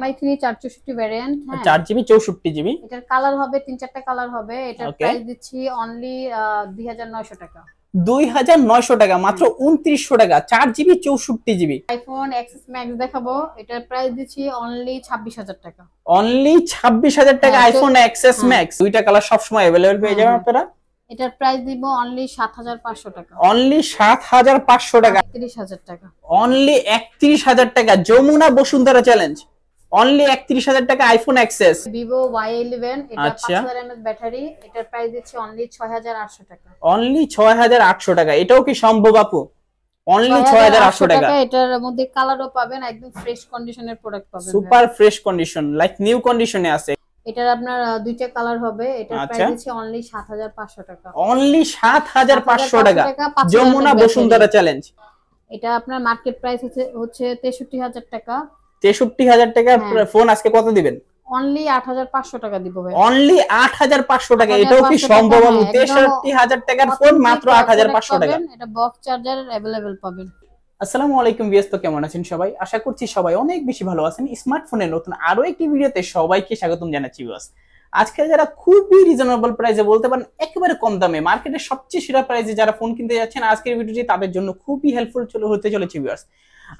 MI3 464 variant, হ্যাঁ 4GB 64GB। এটার colour হবে 3-4টা কালার হবে। এটার প্রাইস দিচ্ছি অনলি 2900 টাকা। 2900 টাকা, মাত্র 2900 টাকা, 4GB 64GB। IPhone XS max দেখাবো, এটার প্রাইস দিচ্ছি অনলি 26000 টাকা। অনলি 26000 টাকা আইফোন এক্সএস ম্যাক্স। দুইটা কালার সব সময় अवेलेबल পেয়ে যাবেন আপনারা। এটার প্রাইস দিব অনলি 7500 টাকা। অনলি 7500 টাকা। 31000 টাকা। অনলি 31000 টাকা। যমুনা বসুন্ধরা চ্যালেঞ্জ। অনলি 31000 টাকা আইফোন এক্সএস। Vivo Y11, এটা 5000 mAh ব্যাটারি, এটার প্রাইস দিচ্ছি অনলি 6800 টাকা। অনলি 6800 টাকা। এটাও কি সম্ভব আপু? অনলি 6800 টাকা। এটার মধ্যে কালারও পাবেন, একদম ফ্রেশ কন্ডিশনের প্রোডাক্ট পাবেন, super fresh condition, like new কন্ডিশনে আছে। এটার আপনার দুইটা কালার হবে। এটার প্রাইস দিচ্ছি অনলি 7500 টাকা। অনলি 7500 টাকা। যমুনা বসুন্ধরা চ্যালেঞ্জ। এটা আপনার মার্কেট প্রাইস হচ্ছে 63000 টাকা। 63000 টাকা ফোন আজকে কত দিবেন? অনলি 8500 টাকা দিব ভাই। অনলি 8500 টাকা। এটাও কি সম্ভব? 63000 টাকার ফোন মাত্র 8500 টাকা। এটা বক্স চার্জার अवेलेबल পাবেন। আসসালামু আলাইকুম ভিউয়ার্স, তো কেমন আছেন সবাই? আশা করছি সবাই অনেক বেশি ভালো আছেন। স্মার্টফোনের নতুন আরো একটি ভিডিওতে সবাইকে স্বাগতম জানাচ্ছি ভিউয়ার্স। আজকে যারা খুবই রিজনেবল প্রাইসে, বলতে পারেন একেবারে কম দামে, মার্কেটের সবচেয়ে সেরা প্রাইসে যারা ফোন কিনতে যাচ্ছেন, আজকের ভিডিওটি তাদের জন্য খুবই হেল্পফুল হতে চলেছে ভিউয়ার্স।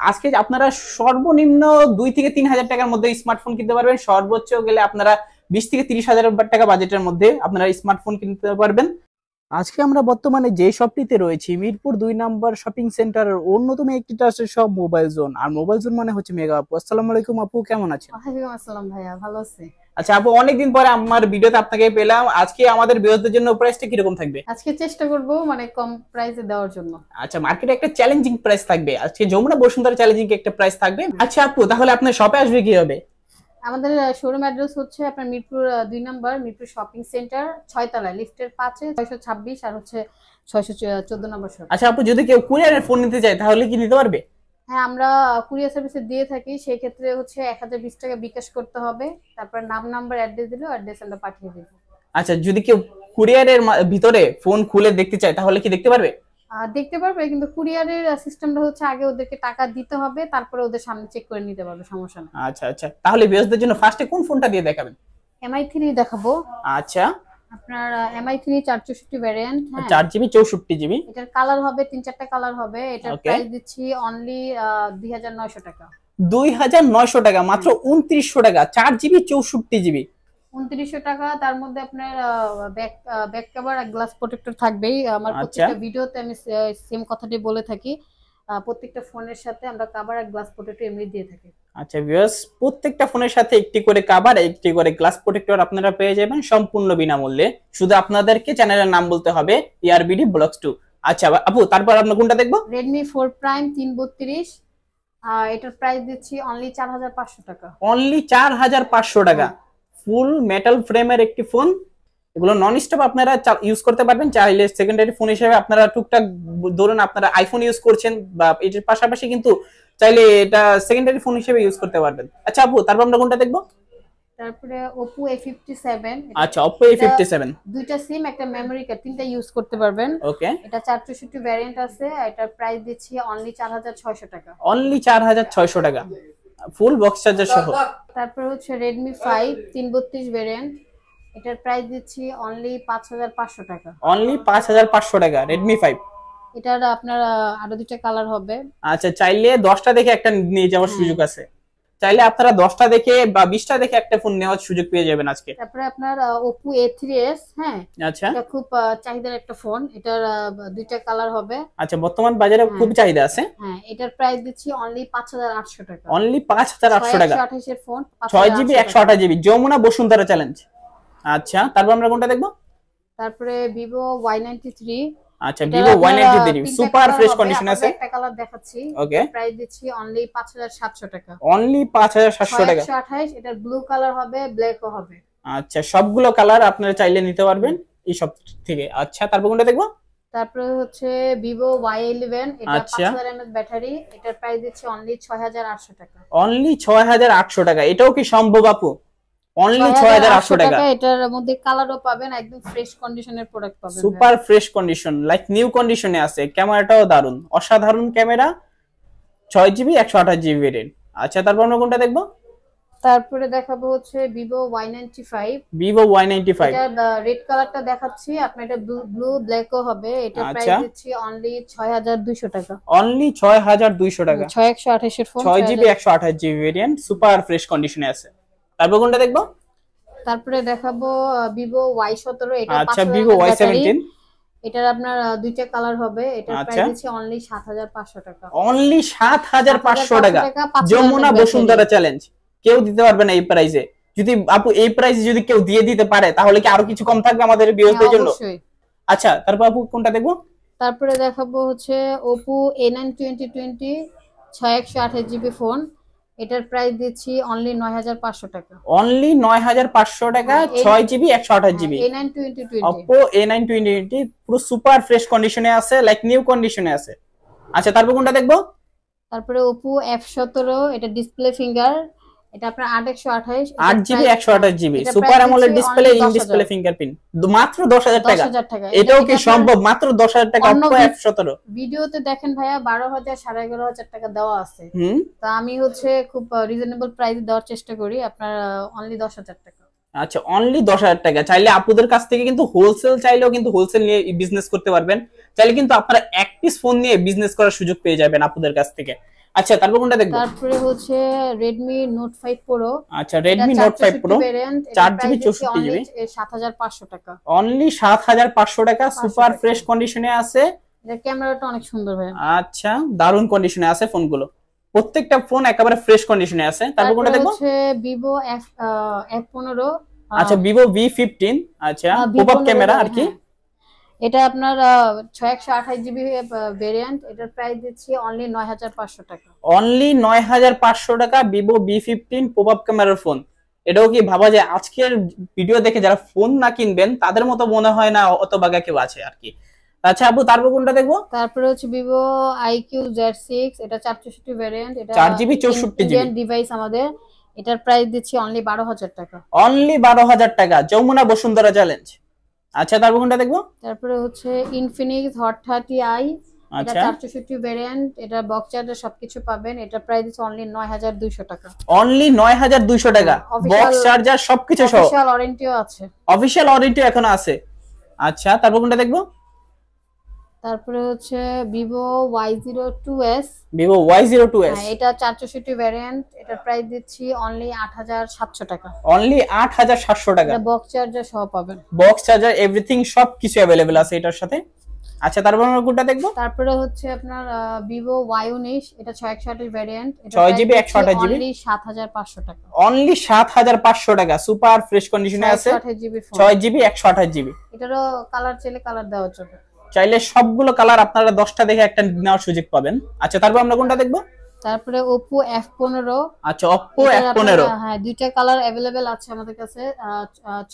আজকে আপনারা সর্বনিম্ন 2 থেকে 3000 টাকার মধ্যে স্মার্টফোন কিনতে পারবেন। সর্বোচ্চ গেলে আপনারা 20 থেকে 30,000 টাকা বাজেটের মধ্যে আপনারা স্মার্টফোন কিনতে পারবেন। আজকে আমরা বর্তমানে যে শপটিতে রয়েছি, মিরপুর 2 নম্বর শপিং সেন্টারের অন্যতম একটি ট্রাস্টেড শপ মোবাইল জোন। আর মোবাইল জোন মানে হচ্ছে মেগা আপু। আসসালামু আলাইকুম আপু, কেমন আছেন? ওয়ালাইকুম আসসালাম ভাইয়া, ভালো আছি। আচ্ছা আপু, অনেকদিন পরে আমার ভিডিওতে আপনাকে পেলাম। আজকে আমাদের ভিউয়ারদের জন্য প্রাইসটা কি রকম থাকবে? আজকে চেষ্টা করব মানে কম প্রাইসে দেওয়ার জন্য। আচ্ছা, মার্কেটে একটা চ্যালেঞ্জিং প্রাইস থাকবে আজকে। যমুনা বসুন্ধরা চ্যালেঞ্জিং একটা প্রাইস থাকবে। আচ্ছা আপু, তাহলে আপনার শপে আসবে কি হবে? আমাদের শোরুম অ্যাড্রেস হচ্ছে আপনার মিরপুর 2 নম্বর মিরপুর শপিং সেন্টার 6 তলায়, লিফটের 5-এ 626 আর হচ্ছে 614 নম্বর শপ। আচ্ছা আপু, যদি কেউ কুরিয়ারে ফোন নিতে চায় তাহলে কি নিতে পারবে? হ্যাঁ, আমরা কুরিয়ার সার্ভিসে দিয়ে থাকি। সেই ক্ষেত্রে হচ্ছে 1020 টাকা বিকাশ করতে হবে, তারপর নাম নাম্বার অ্যাড্রেস দিলে অ্যাড্রেস আমরা পাঠিয়ে দেব। আচ্ছা, যদি কেউ কুরিয়ারের ভিতরে ফোন খুলে দেখতে চায় তাহলে কি দেখতে পারবে? দেখতে পারবে, কিন্তু কুরিয়ারের সিস্টেমটা হচ্ছে আগে ওদেরকে টাকা দিতে হবে, তারপরে ওদের সামনে চেক করে নিতে পারবে, সমস্যা নেই। আচ্ছা আচ্ছা, তাহলে ভিউয়ারদের জন্য ফার্স্টে কোন ফোনটা দিয়ে দেখাবেন? MI3 দেখাবো। আচ্ছা, আপনার MI3 464 ভ্যারিয়েন্ট, হ্যাঁ 4GB 64GB। এটার কালার হবে 3-4টা কালার হবে। এটার প্রাইস দিচ্ছি অনলি 2900 টাকা। 2900 টাকা, মাত্র 2900 টাকা, 4GB 64GB। 2900 টাকা। তার মধ্যে আপনার ব্যাক কভার আর গ্লাস প্রোটেক্টর থাকবেই। আমার প্রত্যেকটা ভিডিওতে আমি সেম কথাটি বলে থাকি, প্রত্যেকটা ফোনের সাথে আমরা কভার আর গ্লাস প্রোটেক্টর এমনি দিয়ে থাকি। আচ্ছা ভিউয়ার্স, প্রত্যেকটা ফোনের সাথে একটি করে কভার, একটি করে গ্লাস প্রোটেক্টর আপনারা পেয়ে যাবেন সম্পূর্ণ বিনামূল্যে। শুধু আপনাদেরকে চ্যানেলের নাম বলতে হবে, ERBD ব্লগস 2। আচ্ছা আপু, তারপর আমরা কোনটা দেখবো? Redmi 4 Prime 332, এটার প্রাইস দিচ্ছি অনলি 4500 টাকা। অনলি 4500 টাকা। ফুল মেটাল ফ্রেমের একটি ফোন। এগুলো নন স্টপ আপনারা ইউজ করতে পারবেন। চাইলে সেকেন্ডারি ফোন হিসেবে আপনারা টুকটাক, ধরুন আপনারা আইফোন ইউজ করছেন বা এটার পাশাপাশি কিন্তু চাইলে এটা সেকেন্ডারি ফোন হিসেবে ইউজ করতে পারবেন। আচ্ছা আপু, তারপর আমরা কোনটা দেখবো? তারপরে Oppo A57। আচ্ছা, Oppo A57। দুইটা সিম, একটা মেমরি কার্ড, তিনটা ইউজ করতে পারবেন। ওকে, এটা 464 ভ্যারিয়েন্ট আছে। এটার প্রাইস দিচ্ছি অনলি 4600 টাকা। অনলি 4600 টাকা, ফুল বক্স চার্জার সহ। তারপর হচ্ছে Redmi 5 332 ভ্যারিয়েন্ট, এটার প্রাইস দিচ্ছি অনলি 5500 টাকা। অনলি 5500 টাকা Redmi 5। এটার আপনার আরো দুইটা কালার হবে। আচ্ছা, চাইলে 10টা দেখে একটা নিয়ে যাওয়ার সুযোগ আছে। চাইলে আপনারা 10টা দেখে বা 20টা দেখে একটা ফোন নেওয়ার সুযোগ পেয়ে যাবেন আজকে। তারপরে আপনার Oppo A3s, হ্যাঁ আচ্ছা, এটা খুব চাহিদার একটা ফোন। এটার দুইটা কালার হবে। আচ্ছা, বর্তমান বাজারে খুব চাহিদা আছে। হ্যাঁ, এটার প্রাইস দিচ্ছি অনলি 5800 টাকা। অনলি 5800 টাকা। 128 এর phone, 6GB 128GB, Jamuna Bashundhara challenge. আচ্ছা, তারপর আমরা কোনটা দেখবো? তারপরে Vivo Y93। আচ্ছা, Vivo Y93 super fresh condition আছে। একটা কালার দেখাচ্ছি। ওকে, প্রাইস দিচ্ছি অনলি 5700 টাকা। অনলি 5700 টাকা। 128, এটার ব্লু কালার হবে, ব্ল্যাকও হবে। আচ্ছা, সবগুলো কালার আপনারা চাইলে নিতে পারবেন এই সব থেকে। আচ্ছা, তারপর কোনটা দেখবো? তারপরে হচ্ছে Vivo Y11, এটা 5000 mAh ব্যাটারি, এটার প্রাইস দিচ্ছি অনলি 6800 টাকা। অনলি 6800 টাকা। এটাও কি সম্ভব আপু? অনলি 6800 টাকা। এটার মধ্যে কালারও পাবেন, একদম ফ্রেশ কন্ডিশনের প্রোডাক্ট পাবেন, super fresh condition, like new কন্ডিশনে আছে। ক্যামেরাটাও দারুন, অসাধারণ ক্যামেরা। 6GB 128GB variant. আচ্ছা, তারপর আমরা কোনটা দেখবো? তারপরে দেখাবো হচ্ছে Vivo Y95। Vivo Y95 এটা রেড কালারটা দেখাচ্ছি, আপনার এটা ব্লু ব্ল্যাকও হবে। এটা প্রাইস দিচ্ছি অনলি 6200 টাকা। অনলি 6200 টাকা। 6128 এর phone, 6GB 128GB variant, super fresh কন্ডিশনে আছে। তারপর কোনটা দেখবো? তারপরে দেখাবো Vivo Y17। এটা আচ্ছা Vivo Y17, এটার আপনার দুইটা কালার হবে। এটা প্রাইস দিচ্ছি অনলি 7500 টাকা। অনলি 7500 টাকা। যমুনা বসুন্ধরা চ্যালেঞ্জ কেউ দিতে পারবে না এই প্রাইসে। যদি আপু এই প্রাইসে যদি কেউ দিয়ে দিতে পারে তাহলে কি আরো কিছু কম থাকবে আমাদের ভিউয়ারদের জন্য? অবশ্যই। আচ্ছা তারপর আপু কোনটা দেখবো? তারপরে দেখাবো হচ্ছে Oppo A9 2020 6128GB ফোন। এটার প্রাইস দিচ্ছি অনলি 9500 টাকা। অনলি 9500 টাকা, 6GB 128GB। A9 2020 Oppo A9 2020 পুরো সুপার ফ্রেশ কন্ডিশনে আছে, লাইক নিউ কন্ডিশনে আছে। আচ্ছা তারপর কোনটা দেখবো? তারপরে Oppo F17, এটা ডিসপ্লে ফিঙ্গার। এটা আপনার 8128, 8GB 128GB super AMOLED display, in display fingerprint, মাত্র 10000 টাকা। এটাও কি সম্ভব? মাত্র 10000 টাকা Oppo F17। ভিডিওতে দেখেন ভাইয়া 12000 11500 টাকা দেওয়া আছে। তো আমি হচ্ছে খুব রিজনেবল প্রাইস দেওয়ার চেষ্টা করি, আপনার অনলি 10000 টাকা। আচ্ছা অনলি 10000 টাকা। চাইলে আপুদের কাছ থেকে কিন্তু হোলসেল চাইলেও কিন্তু হোলসেল নিয়ে বিজনেস করতে পারবেন। চাইলে কিন্তু আপনারা এক পিস ফোন নিয়ে বিজনেস করার সুযোগ পেয়ে যাবেন আপুদের কাছ থেকে। আচ্ছা তারপর কোনটা দেখব? তারপরে হচ্ছে Redmi Note 5 Pro। আচ্ছা Redmi Note 5 Pro 4GB 64GB 7500 টাকা। অনলি 7500 টাকা, সুপার ফ্রেশ কন্ডিশনে আছে। এর ক্যামেরাটা অনেক সুন্দর ভাই। আচ্ছা দারুণ কন্ডিশনে আছে ফোনগুলো, প্রত্যেকটা ফোন একেবারে ফ্রেশ কন্ডিশনে আছে। তারপর কোনটা দেখব? হচ্ছে Vivo F15। আচ্ছা Vivo V15। আচ্ছা পপআপ ক্যামেরা আর কি। এটা আপনার 6128GB ভেরিয়েন্ট। এটার প্রাইস দিচ্ছি অনলি 9500 টাকা। অনলি 9500 টাকা Vivo V15 পপআপ ক্যামেরার ফোন। এটাও কি ভাবা যায় আজকের ভিডিও দেখে যারা ফোন না কিনবেন তাদের মতো মনে হয় না অত বাগা কেউ আছে আর কি। আচ্ছা আপু তারপর কোনটা দেখবো? তারপরে হচ্ছে Vivo IQ Z6। এটা 464 ভেরিয়েন্ট। এটা 4GB 64GB ডিভাইস আমাদের। এটার প্রাইস দিচ্ছি অনলি 12000 টাকা। অনলি 12000 টাকা, যমুনা বসুন্ধরা চ্যালেঞ্জ। আচ্ছা তারপর কোনটা দেখবো? তারপরে হচ্ছে Infinix Hot 30i। এটা আচ্ছা 464 ভেরিয়েন্ট। এটা বক্স চার্জার সবকিছু পাবেন। এটা প্রাইস দিচ্ছি অনলি 9200 টাকা। অনলি 9200 টাকা, বক্স চার্জার সবকিছু সহ। অফিশিয়াল ওয়ারেন্টিও আছে। অফিশিয়াল ওয়ারেন্টি এখনো আছে। আচ্ছা তারপর কোনটা দেখবো? তারপরে হচ্ছে Vivo Y02s। Vivo Y02s এটা 464 ভেরিয়েন্ট। এটার প্রাইস দিচ্ছি অনলি 8700 টাকা। অনলি 8700 টাকা, এটা বক্স চার্জার সহ পাবেন। বক্স চার্জার এভরিথিং সবকিছু अवेलेबल আছে এটার সাথে। আচ্ছা তারপর আমরা কোনটা দেখবো? তারপরে হচ্ছে আপনার Vivo Y19। এটা 6128 ভেরিয়েন্ট। এটা 6GB 128GB অনলি 7500 টাকা। অনলি 7500 টাকা, সুপার ফ্রেশ কন্ডিশনে আছে। 6GB 128GB। এটারও কালার চাইলে কালার দেওয়া যাবে। চাইলে সবগুলো কালার আপনারা 10টা দেখে একটা নেওয়ার সুযোগ পাবেন। আচ্ছা তারপর আমরা কোনটা দেখবো? তারপরে Oppo F15। আচ্ছা Oppo F15। হ্যাঁ দুইটা কালার अवेलेबल আছে আমাদের কাছে।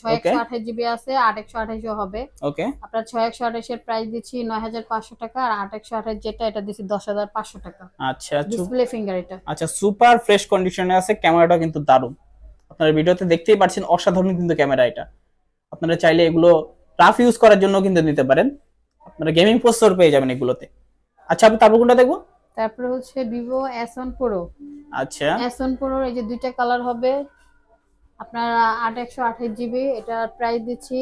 6128GB আছে, 8128 ও হবে। ওকে আপনার 6128 এর প্রাইস দিচ্ছি 9500 টাকা, আর 8128 যেটা এটা দিচ্ছি 10500 টাকা। আচ্ছা ডিসপ্লে ফিঙ্গার এটা। আচ্ছা সুপার ফ্রেশ কন্ডিশনে আছে, ক্যামেরাটা কিন্তু দারুণ। আপনারা ভিডিওতে দেখতেই পাচ্ছেন অসাধারণ কিন্তু ক্যামেরা এটা। আপনারা চাইলে এগুলো রাফ ইউজ করার জন্য কিন্তু নিতে পারেন, আপনারা গেমিং প্রসেসর পেয়ে যাবেন এগুলোতে। আচ্ছা আপনি তারপর কোনটা দেখবো? তারপরে হচ্ছে Vivo S1 Pro। আচ্ছা S1 Pro এই যে দুইটা কালার হবে আপনার 8128GB। এটা প্রাইস দিচ্ছি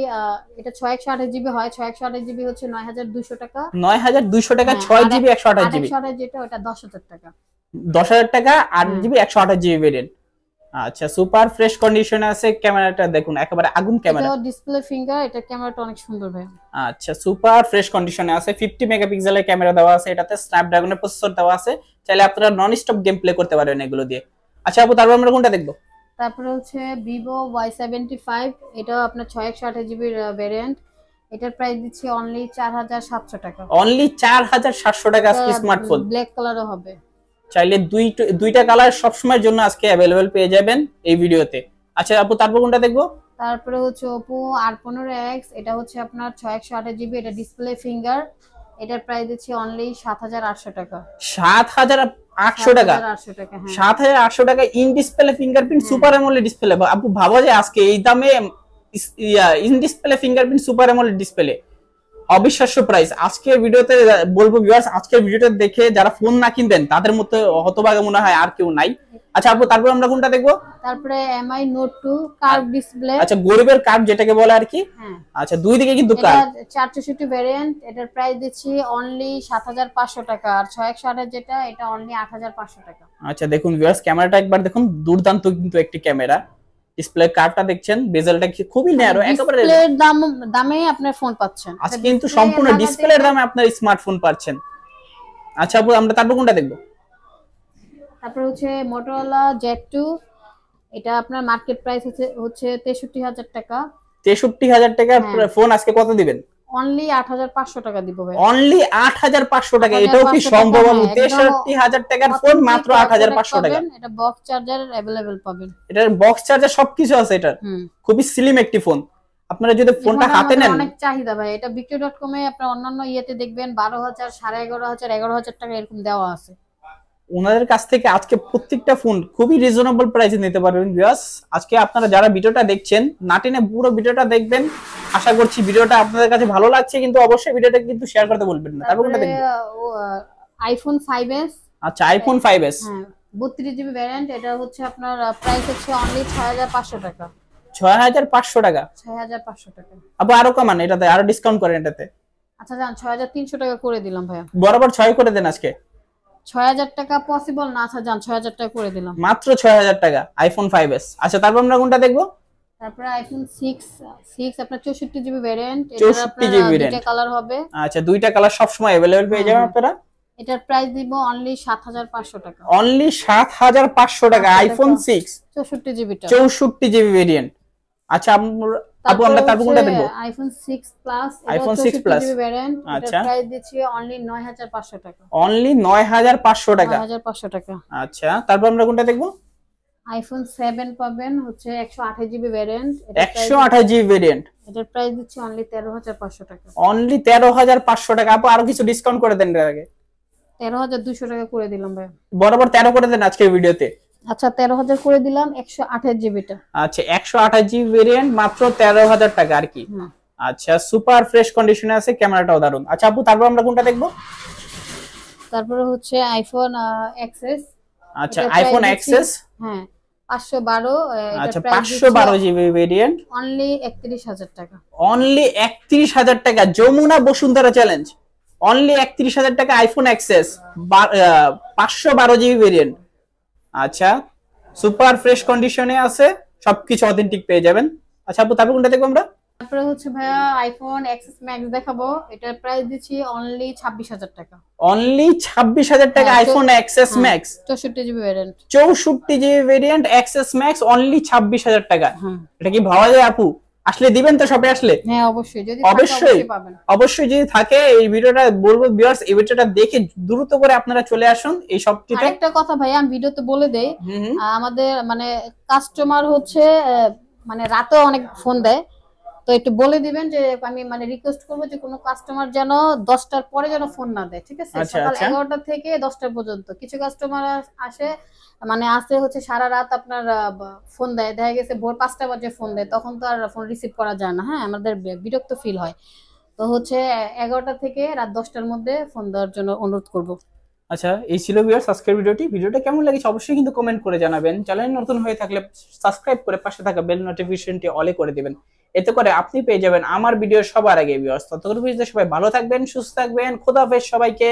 এটা 6128GB হয়, 6128GB হচ্ছে 9200 টাকা। 9200 টাকা 6GB 128GB। 128 যেটা ওটা 10000 টাকা। 10000 টাকা 8GB 128GB ভেরিয়েন্ট। আচ্ছা সুপার ফ্রেশ কন্ডিশনে আছে, ক্যামেরাটা দেখুন একেবারে আগুন ক্যামেরা। এটা ডিসপ্লে ফিঙ্গার, এটা ক্যামেরাটা অনেক সুন্দর ভাই। আচ্ছা সুপার ফ্রেশ কন্ডিশনে আছে, 50 মেগাপিক্সেলের ক্যামেরা দেওয়া আছে, এটাতে স্ন্যাপড্রাগনের প্রসেসর দেওয়া আছে। চাইলে আপনারা নন স্টপ গেম প্লে করতে পারবেন এগুলো দিয়ে। আচ্ছা আপু তারপর আমরা কোনটা দেখবো? তারপরে হচ্ছে Vivo Y75। এটাও আপনার 6128GB ভেরিয়েন্ট। এটার প্রাইস দিচ্ছি অনলি 4700 টাকা। অনলি 4700 টাকা আজকে স্মার্টফোন। ব্ল্যাক কালারও হবে। চাইলে দুইটা কালার সবসময়ের জন্য আজকে अवेलेबल পেয়ে যাবেন এই ভিডিওতে। আচ্ছা আপু তারপর কোনটা দেখবো? তারপরে হচ্ছে Oppo R15X। এটা হচ্ছে আপনার 6128GB, এটা ডিসপ্লে ফিঙ্গার। এটার প্রাইস দিচ্ছি অনলি 7800 টাকা। 7800 টাকা? 7800 টাকা হ্যাঁ। 7800 টাকা in display fingerprint super AMOLED display. আপু ভাবা যায় আজকে এই দামে in display fingerprint super AMOLED display অবিশ্বাস্য প্রাইস। আজকের ভিডিওতে বলবো ভিউয়ার্স, আজকের ভিডিওটা দেখে যারা ফোন না কিনবেন তাদের মতো হতভাগা মনে হয় আর কেউ নাই। আচ্ছা আপু, তারপর আমরা কোনটা দেখবো? তারপরে MI Note 2 কার্ভ ডিসপ্লে। আচ্ছা, গরিবের কার্ভ যেটাকে বলে আর কি। আচ্ছা, দুই দিকে কিন্তু কার্ভ। এটা 464 ভেরিয়েন্ট, এটার প্রাইস দিচ্ছি অনলি 7500 টাকা। আর 6128 যেটা, এটা অনলি 8500 টাকা। আচ্ছা দেখুন ভিউয়ার্স, ক্যামেরাটা একবার দেখুন, দুর্দান্ত কিন্তু একটি ক্যামেরা। ডিসপ্লে কার্ভটা দেখছেন, বেজেলটা খুবই ন্যারো, একেবারে ডিসপ্লের দামে আপনি ফোন পাচ্ছেন। আজকে কিন্তু সম্পূর্ণ ডিসপ্লের দামে আপনার স্মার্টফোন পাচ্ছেন। আচ্ছা আপু, আমরা তারপর কোনটা দেখবো? তারপর হচ্ছে Motorola Z2, এটা আপনার মার্কেট প্রাইস হচ্ছে 63000 টাকা। 63000 টাকা ফোন আজকে কত দিবেন? অনলি 8500 টাকা দিব ভাই। অনলি 8500 টাকা, এটাও কি সম্ভব? 63000 টাকার ফোন মাত্র 8500 টাকা। এটা বক্স চার্জার अवेलेबल পাবেন, এটার বক্স চার্জার সবকিছু আছে। এটার খুবই স্লিম একটি ফোন। আপনারা যদি ফোনটা হাতে নেন, অনেক চাহিদা ভাই। এটা বিক্রি.com এ আপনারা অন্যান্য ইয়েতে দেখবেন 12000, 11500, 11000 টাকা এরকম দেওয়া আছে। ওনাদের কাছ থেকে আজকে প্রত্যেকটা ফোন খুবই রিজনেবল প্রাইসে নিতে পারবেন ভিউয়ার্স। আজকে আপনারা যারা ভিডিওটা দেখছেন, না টেনে পুরো ভিডিওটা দেখবেন। আশা করছি ভিডিওটা আপনাদের কাছে ভালো লাগছে, কিন্তু অবশ্যই ভিডিওটা কিন্তু শেয়ার করতে বলবেন না। তারপর কোনটা দেখবেন? IPhone 5s। আচ্ছা, আইফোন 5s, হ্যাঁ 32GB ভ্যারিয়েন্ট। এটা হচ্ছে আপনার প্রাইস হচ্ছে অনলি 6500 টাকা। 6500 টাকা? 6500 টাকা। আপু আরো কমান, এটাতে আরো ডিসকাউন্ট করেন এটাতে। আচ্ছা জান, 6300 টাকা করে দিলাম ভাইয়া। বরাবর 6 করে দেন আজকে। 6000 টাকা পসিবল না? আচ্ছা জান, 6000 টাকা করে দিলাম। মাত্র 6000 টাকা আইফোন 5s। আচ্ছা তারপর আমরা কোনটা দেখবো? তারপরে আইফোন 6 আপনার 64GB ভ্যারিয়েন্ট। এটা আপনার দুইটা কালার হবে। আচ্ছা, দুইটা কালার সব সময় अवेलेबल পেয়ে যাবেন আপনারা। এটার প্রাইস দিব অনলি 7500 টাকা। অনলি 7500 টাকা আইফোন 6 64GB টা, 64GB ভেরিয়েন্ট। আচ্ছা আপু আমরা তারপর কোনটা দেখবো? IPhone 6 plus. IPhone 6 plus variant. আচ্ছা, এটার প্রাইস দিচ্ছি অনলি 9500 টাকা। অনলি 9500 টাকা। 9500 টাকা। আচ্ছা তারপর আমরা কোনটা দেখবো? আইফোন 7 পাবেন হচ্ছে 128GB ভ্যারিয়েন্ট। 128GB variant. এটার প্রাইস দিচ্ছি অনলি 13500 টাকা। অনলি 13500 টাকা। আপু আরো কিছু ডিসকাউন্ট করে দেন এর আগে। 13200 টাকা করে দিলাম ভাই। বরাবর 13 করে দেন আজকের ভিডিওতে। আচ্ছা 13000 করে দিলাম 128GB টা। আচ্ছা 128GB ভেরিয়েন্ট মাত্র 13000 টাকা আর কি। আচ্ছা সুপার ফ্রেশ কন্ডিশনে আছে, ক্যামেরাটাও দারুন। আচ্ছা আপু তারপর আমরা কোনটা দেখবো? তারপরে হচ্ছে আইফোন XS। আচ্ছা আইফোন XS, হ্যাঁ 512। আচ্ছা 512GB ভেরিয়েন্ট, অনলি 31000 টাকা। অনলি 31000 টাকা। যমুনা বসুন্ধরা চ্যালেঞ্জ, অনলি 31000 টাকা আইফোন XS 512GB ভেরিয়েন্ট। আচ্ছা সুপার ফ্রেশ কন্ডিশনে আছে, সবকিছু অথেন্টিক পেয়ে যাবেন। আচ্ছা আপু তারপর কোনটা দেখবো আমরা? তারপরে হচ্ছে ভাইয়া আইফোন XS Max দেখাবো। এটার প্রাইস দিচ্ছি অনলি 26000 টাকা। অনলি 26000 টাকা iPhone XS Max 64GB variant. 64GB variant XS Max only 26000 টাকা। এটা কি ভাবা যায় আপু? আসলে দিবেন তো শপে আসলে? হ্যাঁ অবশ্যই, যদি অবশ্যই পাবেন। অবশ্যই যদি থাকে এই ভিডিওটা বলবো ভিউয়ার্স, এই ভিডিওটা দেখে দ্রুত করে আপনারা চলে আসুন এই শপটিতে। আরেকটা কথা ভাইয়া আমি ভিডিওতে বলে দেই, আমাদের মানে কাস্টমার হচ্ছে মানে রাতে অনেক ফোন দেয়, তো একটু বলে দিবেন যে আমি মানে রিকোয়েস্ট করবো যে কোনো কাস্টমার যেন 10টার পরে যেন ফোন না দেয়, ঠিক আছে? সকাল 11টা থেকে 10টা পর্যন্ত। কিছু কাস্টমার আসে মানে আসে হচ্ছে সারা রাত আপনার ফোন দেয়, দেখা গেছে ভোর 5টা বাজে ফোন দেয়, তখন তো আর ফোন রিসিভ করা যায় না। হ্যাঁ আমাদের বিরক্ত ফিল হয়। তো হচ্ছে 11টা থেকে রাত 10টার মধ্যে ফোন দেওয়ার জন্য অনুরোধ করব। আচ্ছা এই ছিল ভিউয়ার্স আজকের ভিডিওটা কেমন লেগেছে অবশ্যই কিন্তু কমেন্ট করে জানাবেন। চ্যানেল নতুন হয়ে থাকলে সাবস্ক্রাইব করে পাশে থাকা বেল নোটিফিকেশনটি অলে করে দিবেন, এতে করে আপনি পেয়ে যাবেন আমার ভিডিও সবার আগে ভিউয়ার্স। ততক্ষণ পর্যন্ত সবাই ভালো থাকবেন, সুস্থ থাকবেন, খোদা হাফেজ সবাইকে।